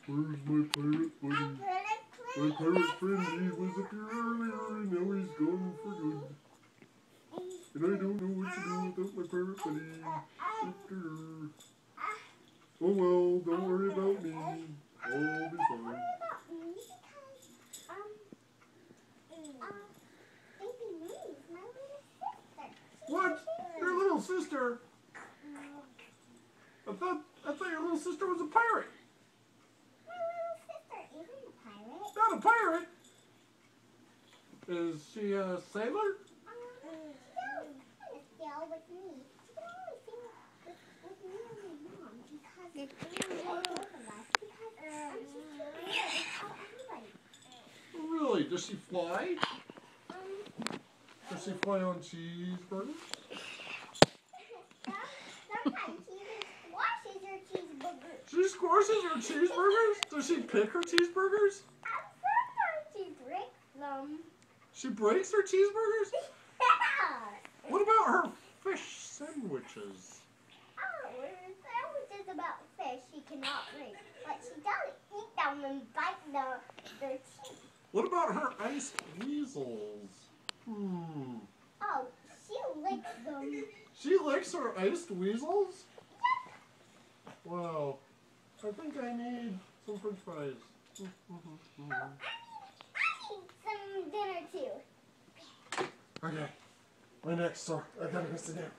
Where's my pirate buddy? My pirate friend, he was up here earlier and now he's gone for good. And I don't know what to do without my pirate buddy. Oh well, don't worry about me. I'll be fine. What? Your little sister? I thought your little sister was a pirate. My little sister isn't a pirate. Not a pirate? Is she a sailor? She can only with me. She can only sing with me and my mom because both of us. Because she's too everybody. Really? Does she fly? Does she fly on cheeseburgers? Sometimes she even squashes her cheeseburgers. She squashes her cheeseburgers? Does she pick her cheeseburgers? Sometimes she breaks them. She breaks her cheeseburgers? Yeah. What about her fish sandwiches? Oh, her sandwiches about fish she cannot break. But she does eat them and bite their teeth. What about her iced weasels? Oh, she licks them. She licks her iced weasels? Wow. I think I need some french fries. I need some dinner too. Okay. My next store. I gotta go sit down.